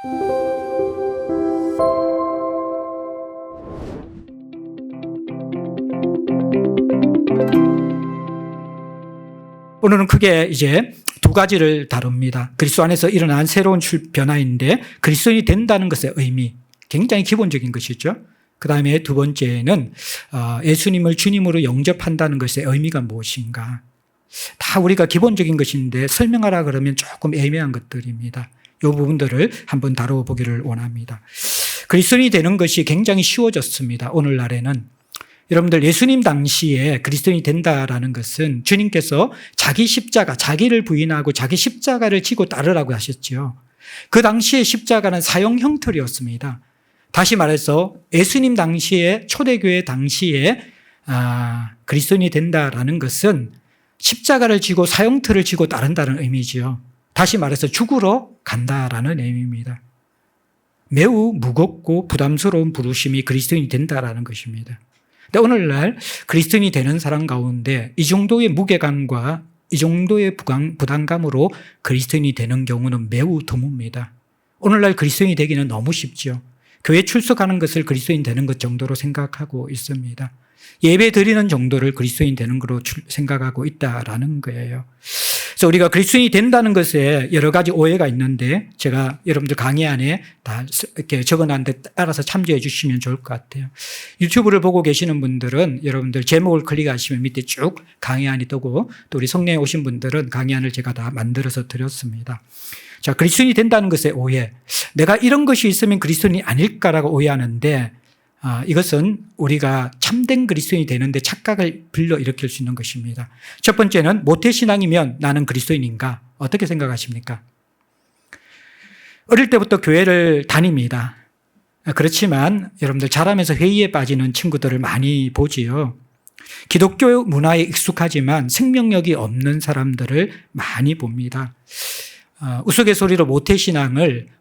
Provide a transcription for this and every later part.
오늘은 크게 이제 두 가지를 다룹니다. 그리스도 안에서 일어난 새로운 변화인데 그리스도인이 된다는 것의 의미, 굉장히 기본적인 것이죠. 그 다음에 두 번째는 예수님을 주님으로 영접한다는 것의 의미가 무엇인가. 다 우리가 기본적인 것인데 설명하라 그러면 조금 애매한 것들입니다. 이 부분들을 한번 다뤄보기를 원합니다. 그리스도인이 되는 것이 굉장히 쉬워졌습니다. 오늘날에는. 여러분들 예수님 당시에 그리스도인이 된다라는 것은 주님께서 자기 십자가, 자기를 부인하고 자기 십자가를 지고 따르라고 하셨죠. 그 당시에 십자가는 사용 형틀이었습니다. 다시 말해서 예수님 당시에 초대교회 당시에 그리스도인이 된다라는 것은 십자가를 지고 사형틀을 지고 따른다는 의미지요. 다시 말해서 죽으러 간다라는 의미입니다. 매우 무겁고 부담스러운 부르심이 그리스도인이 된다라는 것입니다. 근데 오늘날 그리스도인이 되는 사람 가운데 이 정도의 무게감과 이 정도의 부담감으로 그리스도인이 되는 경우는 매우 드뭅니다. 오늘날 그리스도인이 되기는 너무 쉽죠. 교회 출석하는 것을 그리스도인 되는 것 정도로 생각하고 있습니다. 예배 드리는 정도를 그리스도인 되는 거로 생각하고 있다라는 거예요. 그래서 우리가 그리스도인이 된다는 것에 여러 가지 오해가 있는데 제가 여러분들 강의 안에 다 이렇게 적어놨는데 따라서 참조해 주시면 좋을 것 같아요. 유튜브를 보고 계시는 분들은 여러분들 제목을 클릭하시면 밑에 쭉 강의안이 뜨고 또 우리 성령에 오신 분들은 강의안을 제가 다 만들어서 드렸습니다. 자, 그리스도인이 된다는 것의 오해. 내가 이런 것이 있으면 그리스도인이 아닐까라고 오해하는데 이것은 우리가 참된 그리스도인이 되는데 착각을 불러일으킬 수 있는 것입니다. 첫 번째는 모태신앙이면 나는 그리스도인인가? 어떻게 생각하십니까? 어릴 때부터 교회를 다닙니다. 그렇지만 여러분들 자라면서 회의에 빠지는 친구들을 많이 보지요. 기독교 문화에 익숙하지만 생명력이 없는 사람들을 많이 봅니다. 우스갯소리로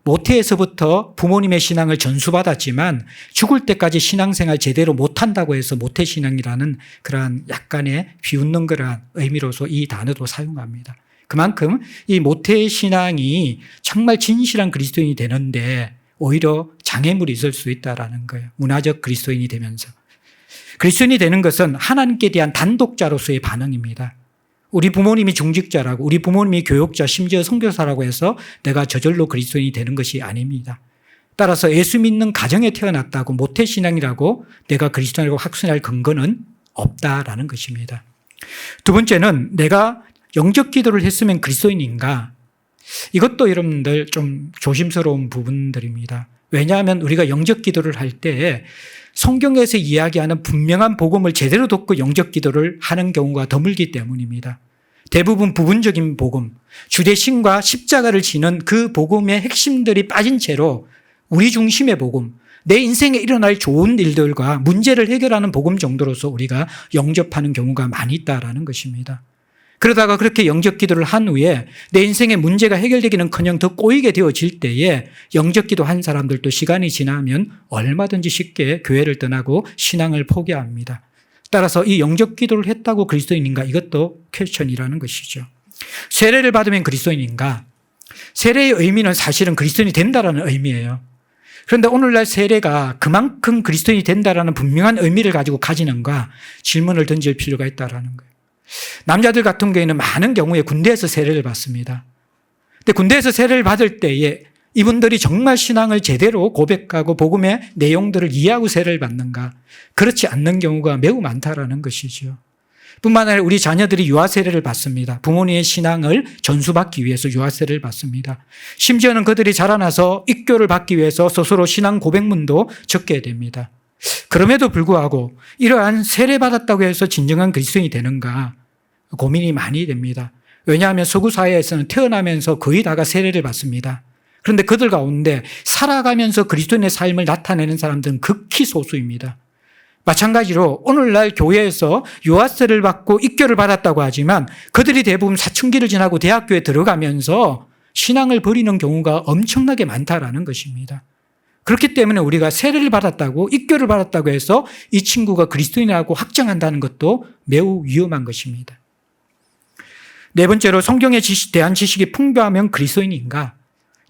모태에서부터 부모님의 신앙을 전수받았지만 죽을 때까지 신앙생활 제대로 못한다고 해서 모태신앙이라는 그러한 약간의 비웃는 그러한 의미로서 이 단어도 사용합니다. 그만큼 이 모태신앙이 정말 진실한 그리스도인이 되는데 오히려 장애물이 있을 수 있다는 거예요. 문화적 그리스도인이 되면서. 그리스도인이 되는 것은 하나님께 대한 단독자로서의 반응입니다. 우리 부모님이 중직자라고 우리 부모님이 교육자 심지어 선교사라고 해서 내가 저절로 그리스도인이 되는 것이 아닙니다. 따라서 예수 믿는 가정에 태어났다고 모태신앙이라고 내가 그리스도인이라고 확신할 근거는 없다라는 것입니다. 두 번째는 내가 영적 기도를 했으면 그리스도인인가? 이것도 여러분들 좀 조심스러운 부분들입니다. 왜냐하면 우리가 영적 기도를 할 때 성경에서 이야기하는 분명한 복음을 제대로 듣고 영적 기도를 하는 경우가 드물기 때문입니다. 대부분 부분적인 복음, 주대신과 십자가를 지는 그 복음의 핵심들이 빠진 채로 우리 중심의 복음, 내 인생에 일어날 좋은 일들과 문제를 해결하는 복음 정도로서 우리가 영접하는 경우가 많이 있다라는 것입니다. 그러다가 그렇게 영적 기도를 한 후에 내 인생의 문제가 해결되기는커녕 더 꼬이게 되어질 때에 영적 기도 한 사람들도 시간이 지나면 얼마든지 쉽게 교회를 떠나고 신앙을 포기합니다. 따라서 이 영적 기도를 했다고 그리스도인인가? 이것도 퀘스천이라는 것이죠. 세례를 받으면 그리스도인인가? 세례의 의미는 사실은 그리스도인이 된다라는 의미예요. 그런데 오늘날 세례가 그만큼 그리스도인이 된다라는 분명한 의미를 가지고 가지는가? 질문을 던질 필요가 있다라는 거예요. 남자들 같은 경우에는 많은 경우에 군대에서 세례를 받습니다. 근데 군대에서 세례를 받을 때에 이분들이 정말 신앙을 제대로 고백하고 복음의 내용들을 이해하고 세례를 받는가? 그렇지 않는 경우가 매우 많다라는 것이죠. 뿐만 아니라 우리 자녀들이 유아 세례를 받습니다. 부모님의 신앙을 전수받기 위해서 유아 세례를 받습니다. 심지어는 그들이 자라나서 입교를 받기 위해서 스스로 신앙 고백문도 적게 됩니다. 그럼에도 불구하고 이러한 세례받았다고 해서 진정한 그리스도인이 되는가 고민이 많이 됩니다. 왜냐하면 서구 사회에서는 태어나면서 거의 다가 세례를 받습니다. 그런데 그들 가운데 살아가면서 그리스도인의 삶을 나타내는 사람들은 극히 소수입니다. 마찬가지로 오늘날 교회에서 유아세를 받고 입교를 받았다고 하지만 그들이 대부분 사춘기를 지나고 대학교에 들어가면서 신앙을 버리는 경우가 엄청나게 많다라는 것입니다. 그렇기 때문에 우리가 세례를 받았다고 입교를 받았다고 해서 이 친구가 그리스도인이라고 확정한다는 것도 매우 위험한 것입니다. 네 번째로 성경에 대한 지식이 풍부하면 그리스도인인가?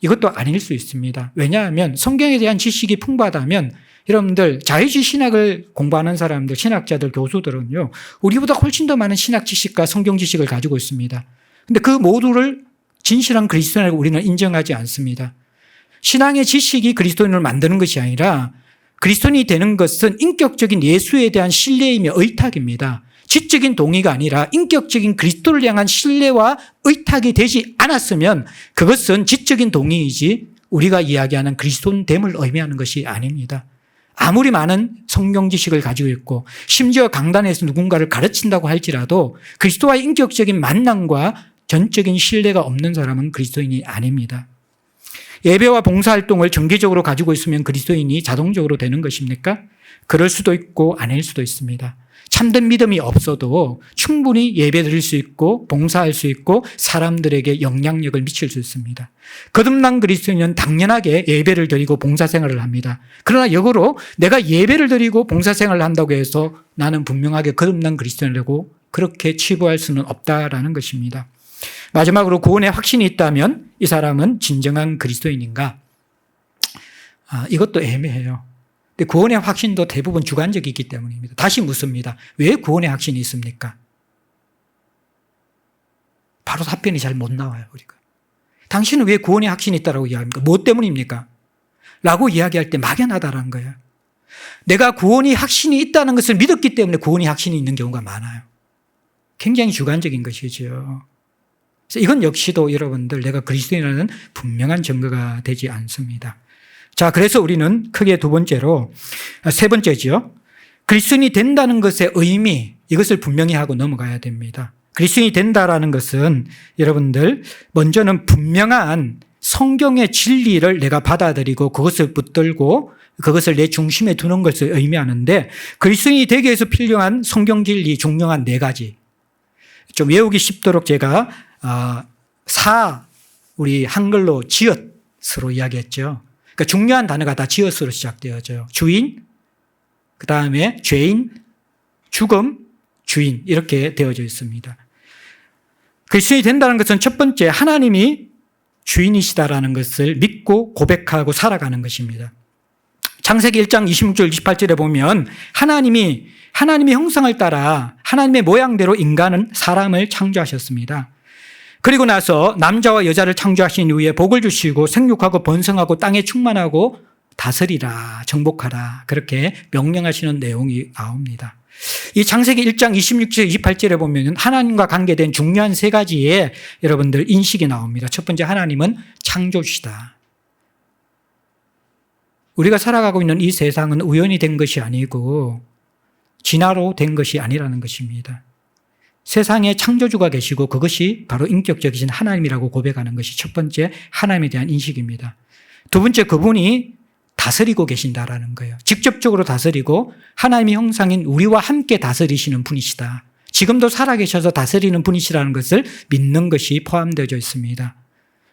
이것도 아닐 수 있습니다. 왜냐하면 성경에 대한 지식이 풍부하다면 여러분들 자유주의 신학을 공부하는 사람들, 신학자들, 교수들은요, 우리보다 훨씬 더 많은 신학 지식과 성경 지식을 가지고 있습니다. 근데 그 모두를 진실한 그리스도인이라고 우리는 인정하지 않습니다. 신앙의 지식이 그리스도인을 만드는 것이 아니라 그리스도인이 되는 것은 인격적인 예수에 대한 신뢰이며 의탁입니다. 지적인 동의가 아니라 인격적인 그리스도를 향한 신뢰와 의탁이 되지 않았으면 그것은 지적인 동의이지 우리가 이야기하는 그리스도인됨을 의미하는 것이 아닙니다. 아무리 많은 성경 지식을 가지고 있고 심지어 강단에서 누군가를 가르친다고 할지라도 그리스도와의 인격적인 만남과 전적인 신뢰가 없는 사람은 그리스도인이 아닙니다. 예배와 봉사활동을 정기적으로 가지고 있으면 그리스도인이 자동적으로 되는 것입니까? 그럴 수도 있고 아닐 수도 있습니다. 참된 믿음이 없어도 충분히 예배 드릴 수 있고 봉사할 수 있고 사람들에게 영향력을 미칠 수 있습니다. 거듭난 그리스도인은 당연하게 예배를 드리고 봉사생활을 합니다. 그러나 역으로 내가 예배를 드리고 봉사생활을 한다고 해서 나는 분명하게 거듭난 그리스도인이라고 그렇게 치부할 수는 없다라는 것입니다. 마지막으로 구원의 확신이 있다면 이 사람은 진정한 그리스도인인가? 이것도 애매해요. 근데 구원의 확신도 대부분 주관적이기 때문입니다. 다시 묻습니다. 왜 구원의 확신이 있습니까? 바로 답변이 잘 못 나와요, 우리가. 당신은 왜 구원의 확신이 있다고 이야기합니까? 무엇 때문입니까? 라고 이야기할 때 막연하다는 거예요. 내가 구원의 확신이 있다는 것을 믿었기 때문에 구원의 확신이 있는 경우가 많아요. 굉장히 주관적인 것이죠. 그래서 이건 역시도 여러분들 내가 그리스도인이라는 분명한 증거가 되지 않습니다. 자, 그래서 우리는 크게 두 번째로, 세 번째죠. 그리스도인이 된다는 것의 의미, 이것을 분명히 하고 넘어가야 됩니다. 그리스도인이 된다라는 것은 여러분들 먼저는 분명한 성경의 진리를 내가 받아들이고 그것을 붙들고 그것을 내 중심에 두는 것을 의미하는데 그리스도인이 되기 위해서 필요한 성경 진리 중요한 네 가지. 좀 외우기 쉽도록 제가 우리 한글로 지읒으로 이야기했죠. 그러니까 중요한 단어가 다 지읒으로 시작되어져요. 주인, 그 다음에 죄인, 죽음, 주인 이렇게 되어져 있습니다. 그리스도인이 된다는 것은 첫 번째 하나님이 주인이시다라는 것을 믿고 고백하고 살아가는 것입니다. 창세기 1장 26절 28절에 보면 하나님의 형상을 따라 하나님의 모양대로 인간은 사람을 창조하셨습니다. 그리고 나서 남자와 여자를 창조하신 이후에 복을 주시고 생육하고 번성하고 땅에 충만하고 다스리라 정복하라 그렇게 명령하시는 내용이 나옵니다. 이 창세기 1장 26절 28절에 보면 하나님과 관계된 중요한 세 가지의 여러분들 인식이 나옵니다. 첫 번째 하나님은 창조주시다. 우리가 살아가고 있는 이 세상은 우연히 된 것이 아니고 진화로 된 것이 아니라는 것입니다. 세상에 창조주가 계시고 그것이 바로 인격적이신 하나님이라고 고백하는 것이 첫 번째 하나님에 대한 인식입니다. 두 번째 그분이 다스리고 계신다라는 거예요. 직접적으로 다스리고 하나님의 형상인 우리와 함께 다스리시는 분이시다. 지금도 살아계셔서 다스리는 분이시라는 것을 믿는 것이 포함되어 있습니다.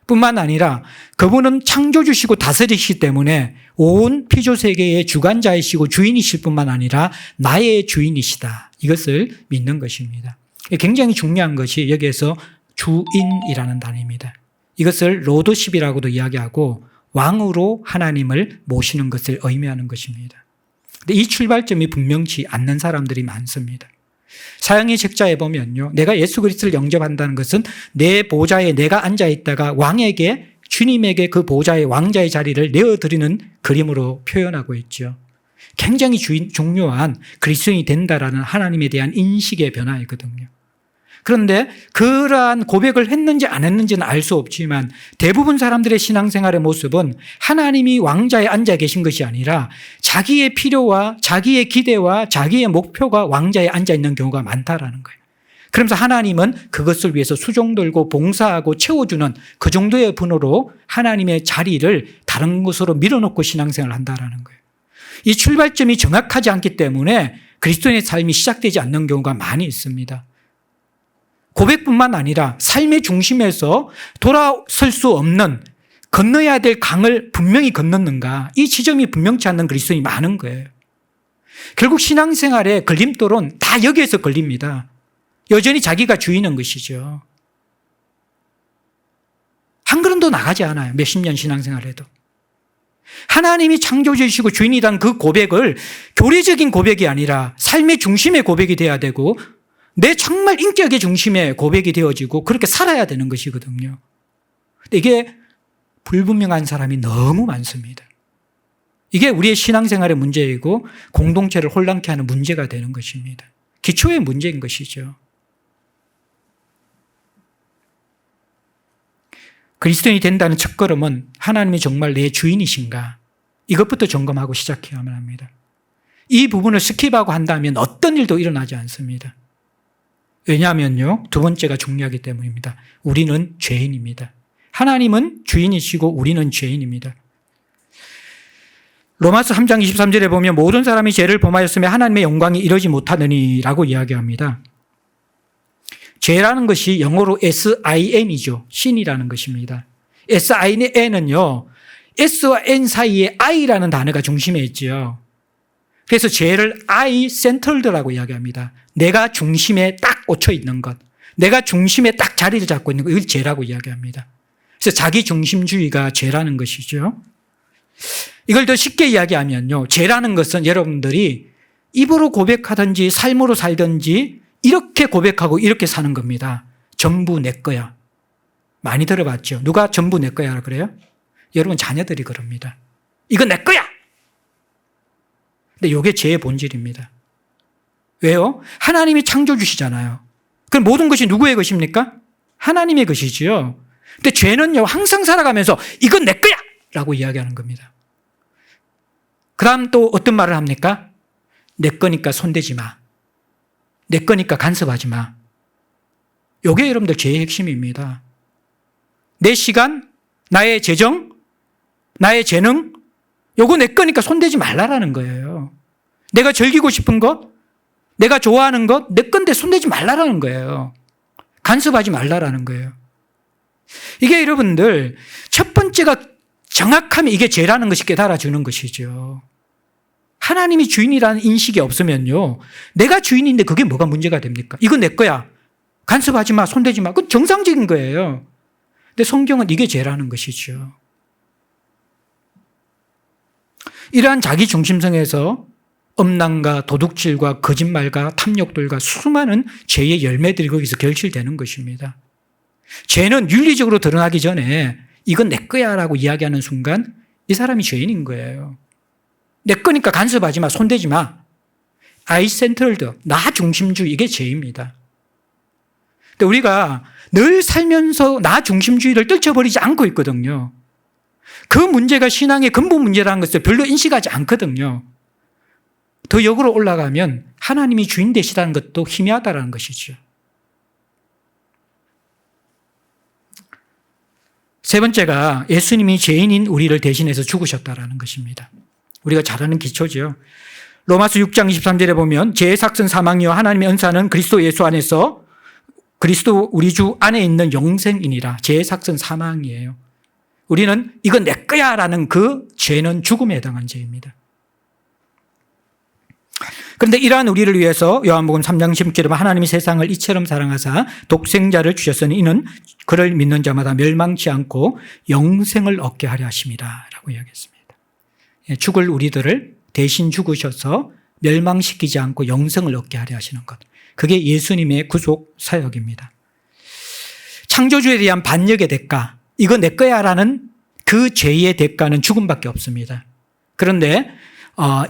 뿐만 아니라 그분은 창조주시고 다스리시기 때문에 온 피조세계의 주관자이시고 주인이실 뿐만 아니라 나의 주인이시다. 이것을 믿는 것입니다. 굉장히 중요한 것이 여기에서 주인이라는 단어입니다. 이것을 로드십이라고도 이야기하고 왕으로 하나님을 모시는 것을 의미하는 것입니다. 근데 이 출발점이 분명치 않는 사람들이 많습니다. 사형의 책자에 보면요. 내가 예수 그리스도를 영접한다는 것은 내 보좌에 내가 앉아있다가 왕에게 주님에게 그 보좌의 왕자의 자리를 내어드리는 그림으로 표현하고 있죠. 굉장히 중요한 그리스도인이 된다라는 하나님에 대한 인식의 변화이거든요. 그런데 그러한 고백을 했는지 안 했는지는 알 수 없지만 대부분 사람들의 신앙생활의 모습은 하나님이 왕자에 앉아 계신 것이 아니라 자기의 필요와 자기의 기대와 자기의 목표가 왕자에 앉아 있는 경우가 많다라는 거예요. 그러면서 하나님은 그것을 위해서 수종 들고 봉사하고 채워주는 그 정도의 분으로 하나님의 자리를 다른 곳으로 밀어놓고 신앙생활을 한다라는 거예요. 이 출발점이 정확하지 않기 때문에 그리스도인의 삶이 시작되지 않는 경우가 많이 있습니다. 고백뿐만 아니라 삶의 중심에서 돌아설 수 없는 건너야 될 강을 분명히 건넜는가 이 지점이 분명치 않는 그리스도인이 많은 거예요. 결국 신앙생활의 걸림돌은 다 여기에서 걸립니다. 여전히 자기가 주인인 것이죠. 한 걸음도 나가지 않아요. 몇십 년 신앙생활을 해도. 하나님이 창조주이시고 주인이란 그 고백을 교리적인 고백이 아니라 삶의 중심의 고백이 돼야 되고 내 정말 인격의 중심의 고백이 되어지고 그렇게 살아야 되는 것이거든요. 근데 이게 불분명한 사람이 너무 많습니다. 이게 우리의 신앙생활의 문제이고 공동체를 혼란케 하는 문제가 되는 것입니다. 기초의 문제인 것이죠. 그리스도인이 된다는 첫걸음은 하나님이 정말 내 주인이신가? 이것부터 점검하고 시작해야만 합니다. 이 부분을 스킵하고 한다면 어떤 일도 일어나지 않습니다. 왜냐하면요, 두 번째가 중요하기 때문입니다. 우리는 죄인입니다. 하나님은 주인이시고 우리는 죄인입니다. 로마서 3장 23절에 보면 모든 사람이 죄를 범하였으며 하나님의 영광이 이르지 못하느니라고 이야기합니다. 죄라는 것이 영어로 SIN이죠. 신이라는 것입니다. SIN은요, S와 N 사이에 I라는 단어가 중심에 있죠. 그래서 죄를 I-centered라고 이야기합니다. 내가 중심에 딱 꽂혀 있는 것, 내가 중심에 딱 자리를 잡고 있는 것, 이걸 죄라고 이야기합니다. 그래서 자기 중심주의가 죄라는 것이죠. 이걸 더 쉽게 이야기하면요, 죄라는 것은 여러분들이 입으로 고백하든지 삶으로 살든지 이렇게 고백하고 이렇게 사는 겁니다. 전부 내 거야. 많이 들어봤죠? 누가 전부 내 거야 그래요? 여러분 자녀들이 그럽니다. 이건 내 거야! 근데 이게 죄의 본질입니다. 왜요? 하나님이 창조주시잖아요. 그럼 모든 것이 누구의 것입니까? 하나님의 것이지요. 근데 죄는요, 항상 살아가면서 이건 내 거야! 라고 이야기하는 겁니다. 그 다음 또 어떤 말을 합니까? 내 거니까 손대지 마. 내 거니까 간섭하지 마. 이게 여러분들 죄의 핵심입니다. 내 시간, 나의 재정, 나의 재능, 요거 내 거니까 손대지 말라라는 거예요. 내가 즐기고 싶은 것, 내가 좋아하는 것, 내 건데 손대지 말라라는 거예요. 간섭하지 말라라는 거예요. 이게 여러분들 첫 번째가 정확하면 이게 죄라는 것이 깨달아주는 것이죠. 하나님이 주인이라는 인식이 없으면요, 내가 주인인데 그게 뭐가 문제가 됩니까? 이건 내 거야. 간섭하지 마, 손대지 마. 그건 정상적인 거예요. 근데 성경은 이게 죄라는 것이죠. 이러한 자기 중심성에서 음란과 도둑질과 거짓말과 탐욕들과 수많은 죄의 열매들이 거기서 결실되는 것입니다. 죄는 윤리적으로 드러나기 전에 이건 내 거야 라고 이야기하는 순간 이 사람이 죄인인 거예요. 내 거니까 간섭하지 마, 손대지 마. I-centered, 나 중심주의, 이게 죄입니다. 근데 우리가 늘 살면서 나 중심주의를 떨쳐버리지 않고 있거든요. 그 문제가 신앙의 근본 문제라는 것을 별로 인식하지 않거든요. 더 역으로 올라가면 하나님이 주인 되시다는 것도 희미하다는 것이죠. 세 번째가 예수님이 죄인인 우리를 대신해서 죽으셨다는 것입니다. 우리가 잘 아는 기초죠. 로마서 6장 23절에 보면 죄의 삭은 사망이요 하나님의 은사는 그리스도 예수 안에서 그리스도 우리 주 안에 있는 영생이니라. 죄의 삭은 사망이에요. 우리는 이건 내 거야 라는 그 죄는 죽음에 해당한 죄입니다. 그런데 이러한 우리를 위해서 요한복음 3장 16절에 하나님이 세상을 이처럼 사랑하사 독생자를 주셨으니 이는 그를 믿는 자마다 멸망치 않고 영생을 얻게 하려 하심이라 라고 이야기했습니다. 죽을 우리들을 대신 죽으셔서 멸망시키지 않고 영생을 얻게 하려 하시는 것. 그게 예수님의 구속 사역입니다. 창조주에 대한 반역의 대가, 이거 내 거야 라는 그 죄의 대가는 죽음밖에 없습니다. 그런데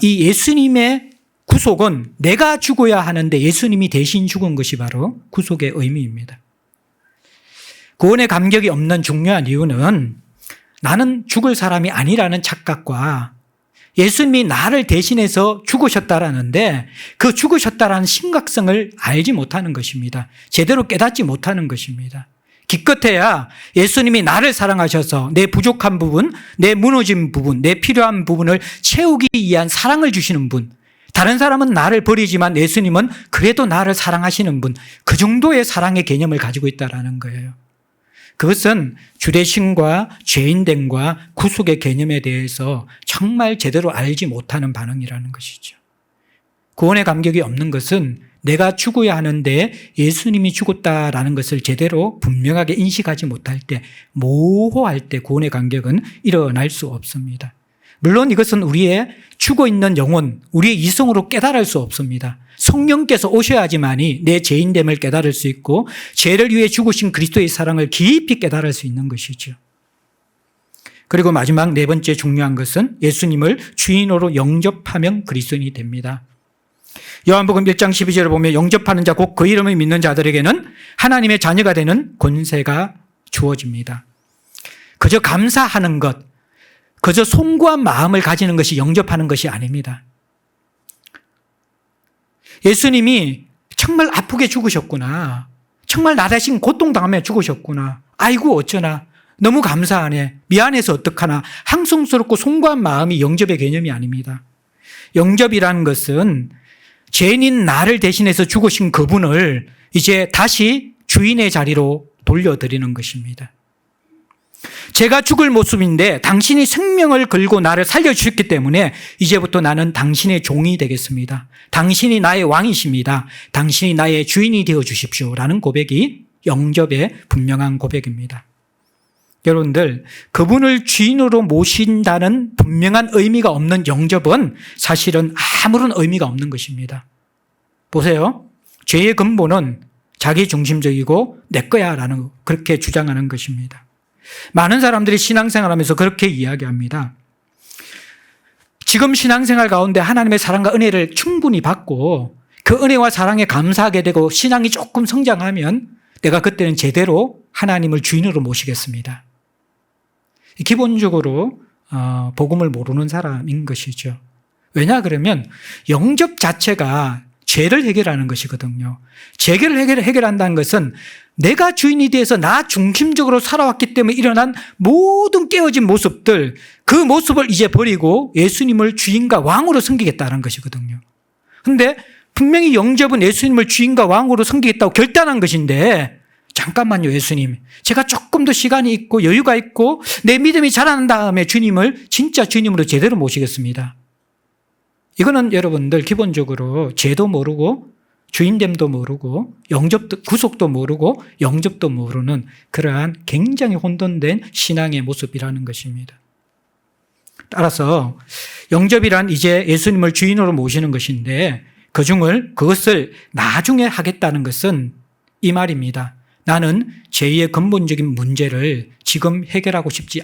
이 예수님의 구속은 내가 죽어야 하는데 예수님이 대신 죽은 것이 바로 구속의 의미입니다. 구원의 감격이 없는 중요한 이유는 나는 죽을 사람이 아니라는 착각과 예수님이 나를 대신해서 죽으셨다라는데 그 죽으셨다라는 심각성을 알지 못하는 것입니다. 제대로 깨닫지 못하는 것입니다. 기껏해야 예수님이 나를 사랑하셔서 내 부족한 부분, 내 무너진 부분, 내 필요한 부분을 채우기 위한 사랑을 주시는 분, 다른 사람은 나를 버리지만 예수님은 그래도 나를 사랑하시는 분, 그 정도의 사랑의 개념을 가지고 있다는 거예요. 그것은 주대신과 죄인됨과 구속의 개념에 대해서 정말 제대로 알지 못하는 반응이라는 것이죠. 구원의 감격이 없는 것은 내가 죽어야 하는데 예수님이 죽었다라는 것을 제대로 분명하게 인식하지 못할 때, 모호할 때 구원의 간격은 일어날 수 없습니다. 물론 이것은 우리의 죽어있는 영혼, 우리의 이성으로 깨달을 수 없습니다. 성령께서 오셔야지만이 내 죄인됨을 깨달을 수 있고 죄를 위해 죽으신 그리스도의 사랑을 깊이 깨달을 수 있는 것이죠. 그리고 마지막 네 번째 중요한 것은 예수님을 주인으로 영접하면 그리스도인이 됩니다. 요한복음 1장 12절을 보면 영접하는 자 곧 그 이름을 믿는 자들에게는 하나님의 자녀가 되는 권세가 주어집니다. 그저 감사하는 것, 그저 송구한 마음을 가지는 것이 영접하는 것이 아닙니다. 예수님이 정말 아프게 죽으셨구나. 정말 나 대신 고통당하며 죽으셨구나. 아이고 어쩌나. 너무 감사하네. 미안해서 어떡하나. 항송스럽고 송구한 마음이 영접의 개념이 아닙니다. 영접이라는 것은 죄인인 나를 대신해서 죽으신 그분을 이제 다시 주인의 자리로 돌려드리는 것입니다. 제가 죽을 모습인데 당신이 생명을 걸고 나를 살려주셨기 때문에 이제부터 나는 당신의 종이 되겠습니다. 당신이 나의 왕이십니다. 당신이 나의 주인이 되어주십시오. 라는 고백이 영접의 분명한 고백입니다. 여러분들, 그분을 주인으로 모신다는 분명한 의미가 없는 영접은 사실은 아무런 의미가 없는 것입니다. 보세요. 죄의 근본은 자기 중심적이고 내 거야 라는 그렇게 주장하는 것입니다. 많은 사람들이 신앙생활하면서 그렇게 이야기합니다. 지금 신앙생활 가운데 하나님의 사랑과 은혜를 충분히 받고 그 은혜와 사랑에 감사하게 되고 신앙이 조금 성장하면 내가 그때는 제대로 하나님을 주인으로 모시겠습니다. 기본적으로 복음을 모르는 사람인 것이죠. 왜냐 그러면 영접 자체가 죄를 해결하는 것이거든요. 죄를 해결한다는 것은 내가 주인이 돼서 나 중심적으로 살아왔기 때문에 일어난 모든 깨어진 모습들, 그 모습을 이제 버리고 예수님을 주인과 왕으로 섬기겠다는 것이거든요. 그런데 분명히 영접은 예수님을 주인과 왕으로 섬기겠다고 결단한 것인데, 잠깐만요 예수님, 제가 조금 더 시간이 있고 여유가 있고 내 믿음이 자라난 다음에 주님을 진짜 주님으로 제대로 모시겠습니다. 이거는 여러분들 기본적으로 죄도 모르고 주인됨도 모르고 영접도, 구속도 모르고 영접도 모르는 그러한 굉장히 혼돈된 신앙의 모습이라는 것입니다. 따라서 영접이란 이제 예수님을 주인으로 모시는 것인데 그것을 나중에 하겠다는 것은 이 말입니다. 나는 죄의 근본적인 문제를 지금 해결하고 싶지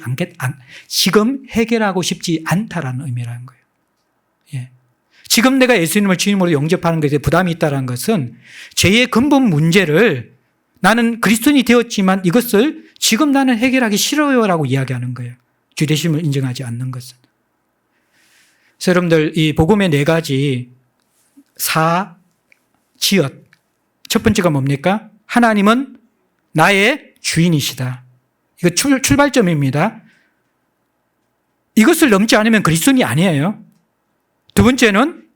않다라는 의미라는 거예요. 예. 지금 내가 예수님을 주님으로 영접하는 것에 부담이 있다는 것은 죄의 근본 문제를 나는 그리스도인이 되었지만 이것을 지금 나는 해결하기 싫어요라고 이야기하는 거예요. 주 되심을 인정하지 않는 것은. 그래서 여러분들 이 복음의 네 가지 지엇. 첫 번째가 뭡니까? 하나님은 나의 주인이시다. 이거 출발점입니다. 이것을 넘지 않으면 그리스도인이 아니에요. 두 번째는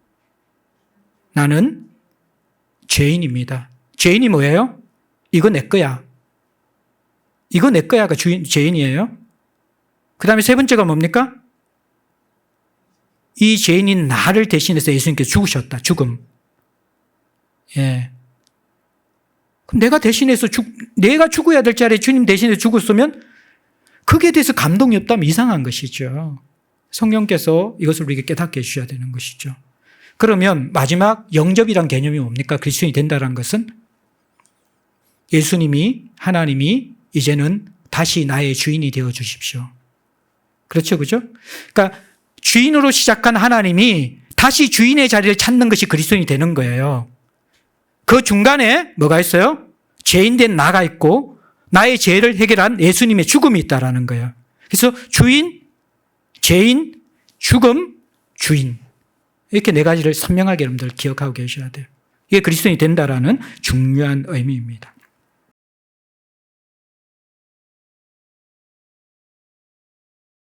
나는 죄인입니다. 죄인이 뭐예요? 이거 내 거야. 이거 내 거야가 죄인이에요. 그 다음에 세 번째가 뭡니까? 이 죄인인 나를 대신해서 예수님께서 죽으셨다. 죽음. 예. 그럼 내가 죽어야 될 자리에 주님 대신해서 죽었으면 거기에 대해서 감동이 없다면 이상한 것이죠. 성령께서 이것을 우리에게 깨닫게 해주셔야 되는 것이죠. 그러면 마지막 영접이란 개념이 뭡니까? 그리스도인이 된다는 것은 하나님이 이제는 다시 나의 주인이 되어 주십시오. 그렇죠, 그죠? 그러니까 주인으로 시작한 하나님이 다시 주인의 자리를 찾는 것이 그리스도인이 되는 거예요. 그 중간에 뭐가 있어요? 죄인된 나가 있고 나의 죄를 해결한 예수님의 죽음이 있다라는 거예요. 그래서 주인, 죄인, 죽음, 주인. 이렇게 네 가지를 선명하게 여러분들 기억하고 계셔야 돼요. 이게 그리스도인이 된다라는 중요한 의미입니다.